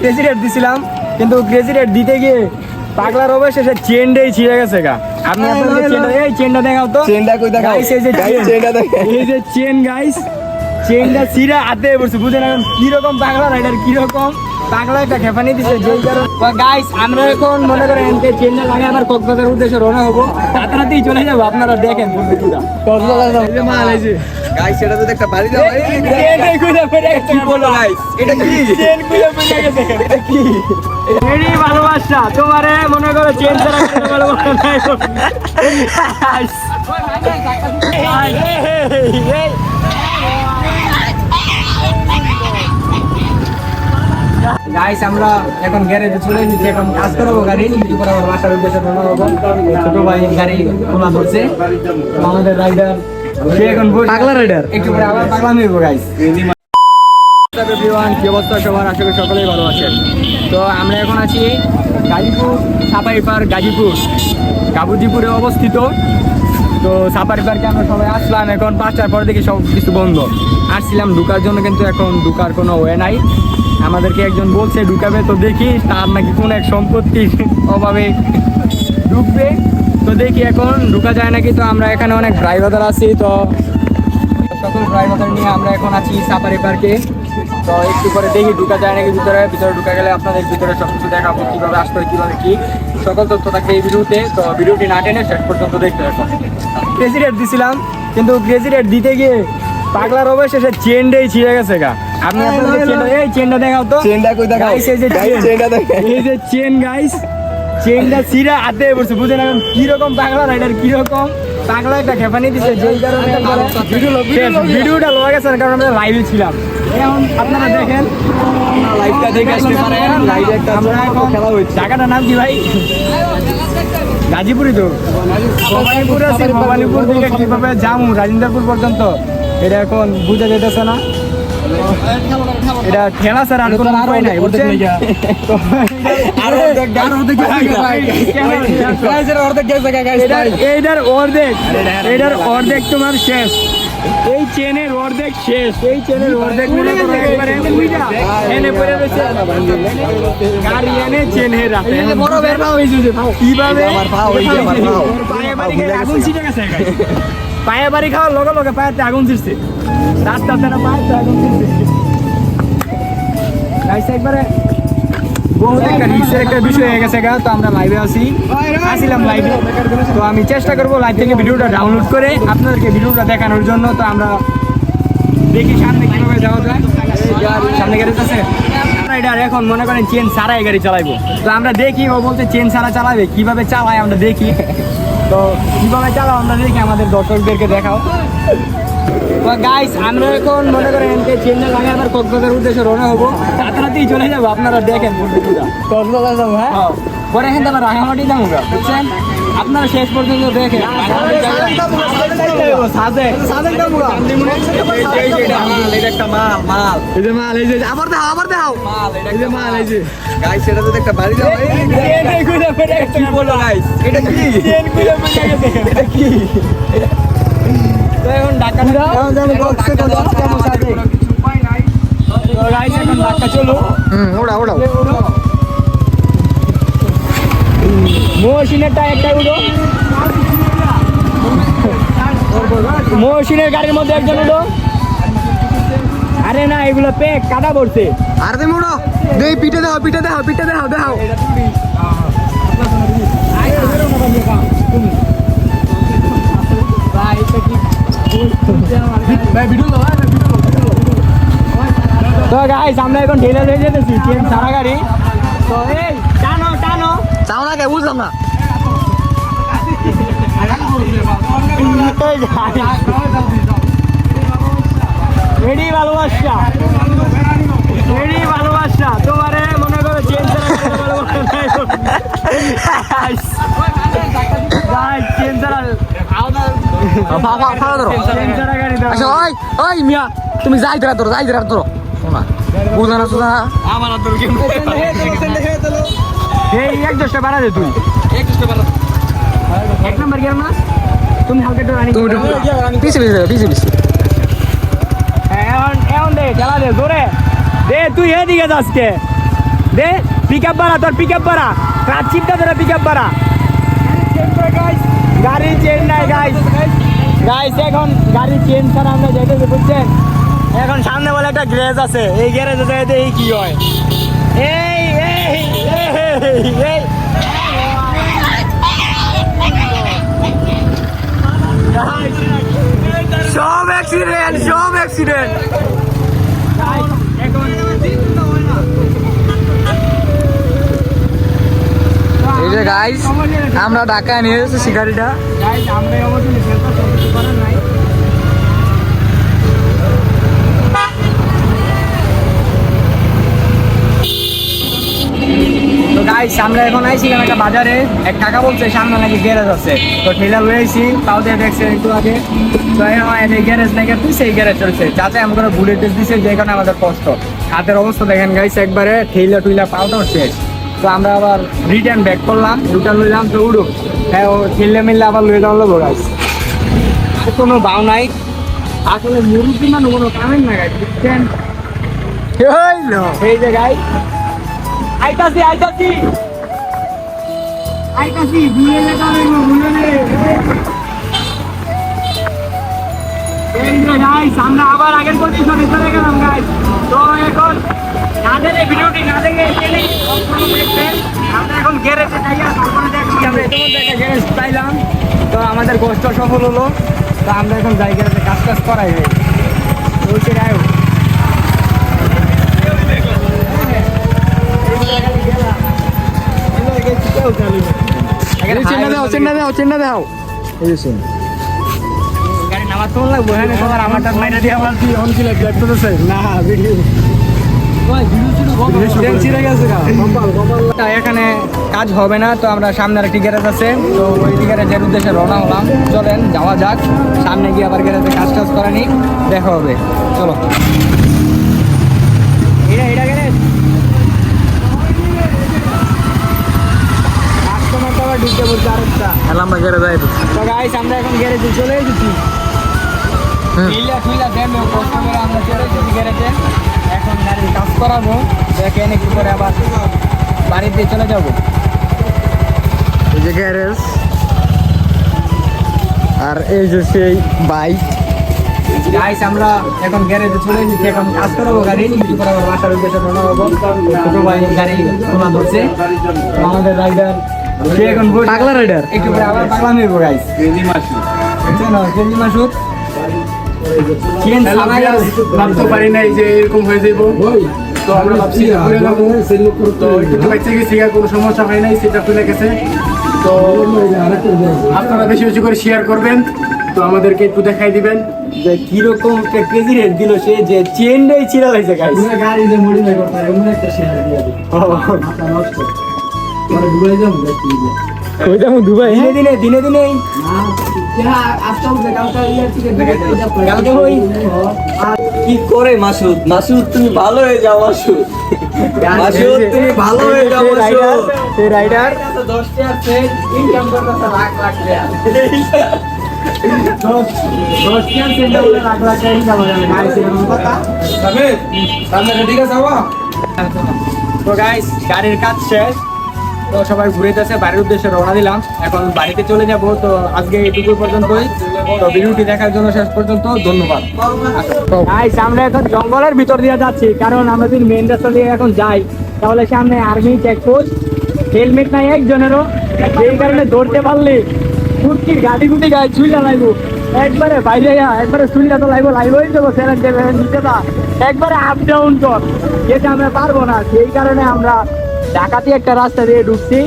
Crazy rate দিছিলাম, কিন্তু crazy rate দিতে গিয়ে পাগলার অবশেষে চেনটাই ছিঁড়ে গেছে গা। আপনি আপনাদের এই চেনটা দেখাও তো। চেনটা কই দেখাও? গাইস এই যে চেনটা দেখেন। এই যে চেন গাইস, চেনটা ছিঁড়ে হাতে পড়ছে। বুঝেন এখন কিরকম পাগলা রাইডার, কিরকম পাগলা একটা খেপানি দিচ্ছে। যেই কারণে গাইস আমরা এখন মনে করেন চেনটা লাগে আবার কক্সবাজার উদ্দেশ্যে রওনা হবো। রাতারাতেই চলে যাবো, আপনারা দেখেন কক্সবাজার মাল আছে। গাইস এটা তো একটা বাড়ি দাও। চেন কইরা পড়ে গেছে। কি বলো গাইস? এটা কি? চেন কইরা পড়ে গেছে। এটা কি? এরই ভালোবাসা তোমারে মনে করো চেন ছাড়া কোনো ভালোবাসা নাই। গাইস আমরা এখন গ্যারেজে চলে এসেছি, এখন কাজ করবো গাড়ি। কিছু করে আমার বাসার উদ্দেশ্যে রওনা হবো। ছোট ভাই গাড়ি খোলা ধরছে, আমাদের রাইডার সে এখন পাগলা রাইডার, একটু করে আবার পাগলামি হইব গাইস। কি অবস্থা সবার? আশা করি সকলেই ভালো আছেন। তো আমরা এখন আছি গাজীপুর সাফারি পার্ক, গাজীপুর কাবুজিপুরে অবস্থিত। তো সাফারি পার্কে আমরা সবাই আসলাম, এখন 5টার পর দেখি সব কিছু বন্ধ। আসছিলাম ঢুকার জন্য, কিন্তু এখন ঢুকার কোনো ওয়ে নাই। আমাদেরকে একজন বলছে ঢুকাবে, তো দেখি তার নাকি কোনো এক সম্পত্তির অভাবে ঢুকবে। তো দেখি এখন ঢুকা যায় নাকি। তো আমরা এখানে অনেক ড্রাইভার আছি, তো সকল ড্রাইভার নিয়ে আমরা এখন আছি সাফারি পার্কে। তো একটু করে দেখি ঢুকা যায় নাকি ভিতরে ঢুকা গেলে আপনাদের ভিতরে সব কিছু দেখাবো, কীভাবে আসতে হয়, কীভাবে কী সকল তথ্য থাকবে এই ভিডিওতে। তো ভিডিওটি না টেনে শেষ পর্যন্ত দেখতে থাকুন। ক্রেজি রেট দিছিলাম, কিন্তু ক্রেজি রেট দিতে গিয়ে পাগলার অবশেষে চেনটাই ছিঁড়ে গেছে গা। আপনি আপনাদের এই চেনটা দেখাও তো। চেনটা কই দেখাও? গাইস এই যে চেনটা দেখেন। এই যে চেন গাইস, চেনটা ছিঁড়ে হাতে পড়ছে। বুঝেন এখন কিরকম পাগলা রাইডার, কিরকম পাগলা একটা খেপানি দিচ্ছে। যেই কারণে ভিডিওটা লোয়া গেছে, কারণ আমরা লাইভে ছিলাম। এখন আপনারা দেখেন লাইভটা দেখে আসতে পারেন। লাইভে একটা খেলা হচ্ছে। জায়গাটার নাম কি ভাই? গাজীপুরই তো। ভবানীপুর আছে, ভবানীপুর থেকে কিভাবে যাবো রাজেন্দ্রপুর পর্যন্ত এটা এখন বুঝা যেতেছে না। এটা ঠেলা স্যার আর কোনো উপায় নাই, বুঝছেন? এটার অর্ধেক তোমার শেষ। এই চেনের অর্ধেক শেষ, এই চেনের অর্ধেক মনে করো একবারে এনে পড়ে রয়েছে। গাড়ি এনে চেন হে রাখে কিভাবে আগুন ছিটে গেছে। পায়ে বাড়ি খাওয়ার লগে লগে পায়েতে আগুন ছিটছে, রাস্তাতে না পায়েতে আগুন ছিটছে। একবারে বহুত একটা রিস্কের একটা বিষয় হয়ে গেছে গা। তো আমরা লাইভে আসিলাম লাইভে। তো আমি চেষ্টা করবো লাইভ থেকে ভিডিওটা ডাউনলোড করে আপনাদেরকে ভিডিওটা দেখানোর জন্য। তো আমরা দেখি সামনে কিভাবে যাওয়া যায়। সামনে গাড়ি আছে রাইডার, এখন মনে করেন চেন ছাড়াই গাড়ি চালাইবো। তো আমরা দেখি, ও বলতে চেন ছাড়া চালাবে, কিভাবে চালায় আমরা দেখি। তো কিভাবে চালাও আমরা দেখি, আমাদের দর্শকদেরকে দেখাও। তো গাইস আমরা এখন মনে করেন চেন্নাই লাগে আবার কক্সবাজার উদ্দেশ্যে রওনা হবো। রাতারাতেই চলে যাবো, আপনারা দেখেন কক্সবাজার যাবো। হ্যাঁ পরে এখান থেকে রাঙামাটি যাবো, বুঝছেন? আপনারা শেষ পর্যন্ত দেখেন। গাইস এটা তো একটা বাড়ি দাও। কি বলো গাইস? এটা কি? এটা কি? এখন ঢাকা চলো। ওড়া মহসিনেরটা একটা উঠো, মহসিনের গাড়ির মধ্যে একজন উঠো। আরে না, এগুলো পেক কাটা পড়ছে। আর দে মোড়ো দেই, পিঠে দাও। তো গাইস আমরা এখন ঢেলে হয়ে যেতেছি চেন সারা গাড়ি। তো এই টানো চাও না কে বুঝলাম না। রেডি ভালোবাসা তোমারে মনে করো চেন ছাড়া চেন ছাড়া গাড়ি দাও। ওই মিয়া তুমি যাই ধরো শোনা বুঝা না শোনা আমার আর এই 1-10টা বাড়া দে তুই। 1 নম্বর গিয়ার না তুমি হালকা একটু রানিং পিছে এখন দে চালা দে জোরে দে। তুই এদিকে যাসকে দে পিক আপ বাড়া, তোর পিক আপ বাড়া, ক্লাচ চিপটা ধরে পিক আপ বাড়া। গাড়ির চেন নাই গাইস, গাইস এখন গাড়ির চেন ছাড়া আমরা যেতেছি বুঝছেন। এখন সামনে বলে একটা গ্যারেজ আছে, এই গ্যারেজে যেতে এই কি হয়, এই এই এই এই সব অ্যাক্সিডেন্ট, সব অ্যাক্সিডেন্ট। এই যে গাইস আমরা ঢাকায় নিয়ে এসেছি গাড়িটা। তো গাইস আমরা এখন আইছিলাম একটা বাজারে, এক কাকা বলছে সামনে নাকি গ্যারেজ আছে, তো ঠেলা লয়ে আইছি, তাও দিয়ে দেখছে একটু আগে। তো এখন এই গ্যারেজ নাকি দিচ্ছে, এই গ্যারেজ চলছে চাচা এমন করে বুলেট দিচ্ছে, যে কারণে আমাদের কষ্ট। হাতের অবস্থা দেখেন গাইস, একবারে ঠেলা টুইলা পাউডার শেষ। তো আমরা আবার রিটার্ন ব্যাক করলাম, রিটার্ন লইলাম তো উড়ুক, হ্যাঁ ও ঠেলে মিললে আবার লয়ে যাওয়া লাগবো গাইস। আর কোনো বাউ নাই, আসলে মুরুব্বি মানুষ কোনো কামেন না গাইস, বুঝছেন। এই যে গাইস আইতাছি আইতাছি আইতাছি, ভুলে যেতে ভুলে নেই। এই যে গাইস আমরা আবার আগের পজিশনে চলে গেলাম গাইস। তো এখন না দেখে ভিডিওটি না দেখে গেলে দেখবেন, আমরা এখন গ্যারেজে যাই, তারপরে দেখছি আমরা ইতিমধ্যে একটা গ্যারেজ পাইলাম। তো আমাদের কষ্ট সফল হলো, তো আমরা এখন যাই গ্যারেজে কাজ টাজ করাই ভাই। বলছি রায় চেন্না দাও গাড়ি নামার তো লাগবো, হ্যাঁ তোমার আমারটা মাইনা দিয়ে আমার কি অন ছিল দেখতেছে না ভিডিও এখানে কাজ হবে না। তো আমরা সামনে আরেকটি গ্যারেজ আছে, তো ওই গ্যারেজের উদ্দেশ্যে রওনা হলাম। চলেন যাওয়া যাক, সামনে গিয়ে আবার গ্যারেজে কাজ টাজ করা নি দেখা হবে, চলো। এটা এটা গ্যারেজ কাস্টমার তো আবার ঢুকতে বলছে আরেকটা। তো গাইস আমরা এখন গ্যারেজে চলে এসেছি, আমরা চলে এসেছি গ্যারেজে। এখন গাড়ির কাজ করাবো, দেখেন একটু করে আবার বাড়িতে চলে যাব। এই যে গ্যারেজ, আর এই যে সেই বাইক। গাইস আমরা এখন গ্যারেজে চলে এসেছি, এখন কাজ করাবো গাড়ি, একটু করে আবার বাসার উদ্দেশ্যে রওনা হবো। ছোট ভাই গাড়ি খোলা ধরছে, আমাদের রাইডার সে এখন পাগলা রাইডার একটু করে আবার পাগলা নেবো গাইস। কেজি মাসুদ চেন সামাই ভাবতে পারি নাই যে এরকম হয়ে যাবো, তো আমরা ভাবছি ঘুরে যাবো। তো একটু বাচ্চা গেছি, কোনো সমস্যা হয় নাই, সেটা খুলে গেছে। তো আপনারা বেশি বেশি করে শেয়ার করবেন, তো আমাদেরকে একটু দেখাই দিবেন যে কিরকম কেজি রেট দিল সে, যে চেনটাই ছিঁড়া হয়েছে গাইস। গাড়ি যে মডিফাই করতে হয় এমন একটা শেয়ার দিয়ে দিই, মাথা নষ্ট পরে ডুবে যাবো। ওই যাবো দুবাই, দিনে দিনে দিনে কালকে হই। কি করে মাসুদ? মাসুদ তুমি ভালো হয়ে যাও মাসুদ, মাসুদ তুমি ভালো হয়ে যাও মাসুদ। সেই রাইডার 10টা আছে ইনকাম করতেছে লাখ লাখ টাকা। তো গাইস গাড়ির কাজ শেষ, তো সবাই ঘুরেতেছে, বাড়ির উদ্দেশ্যে রওনা দিলাম। এখন বাড়িতে চলে যাব। তো আজকে এইটুকু পর্যন্তই, তো ভিডিওটি দেখার জন্য শেষ পর্যন্ত ধন্যবাদ। গাইস আমরা এখন জঙ্গলের ভিতর দিয়ে যাচ্ছি, কারণ আমরা যদি মেন রাস্তা দিয়ে এখন যাই তাহলে সামনে আর্মি চেকপোস্ট, হেলমেট নাই একজনেরও, সেই কারণে ধরতে পারলে ফুটকির গাড়ি গুটি গায়ে ছুইলা লাগবো, একবারে বাইরে একবারে ছুইলা তো লাগবো, লাগবোই দেবো সেরেন দেবে নিতে না, একবারে আপ ডাউন কর, যেটা আমরা পারবো না। সেই কারণে আমরা ডাকাতি একটা রাস্তা দিয়ে ঢুকছি,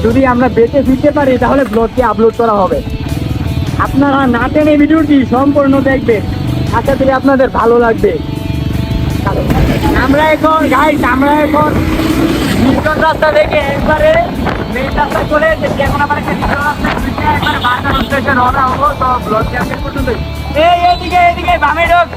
যদি আমরা বেঁচে ফিরতে পারি তাহলে ব্লগটি আপলোড করা হবে। আপনারা না টেনে ভিডিওটি সম্পূর্ণ দেখবেন, আশা করি আপনাদের ভালো লাগবে। আমরা এখন গাইস আমরা এখন নির্জন রাস্তা থেকে একবারে মেইন রাস্তা চলে এসেছি, এখন আবার একটা নির্জন রাস্তা একবারে বাজার উদ্দেশ্যে রওনা হবো। তো ব্লগটি আজকে পর্যন্ত, এদিকে বামে ঢোক।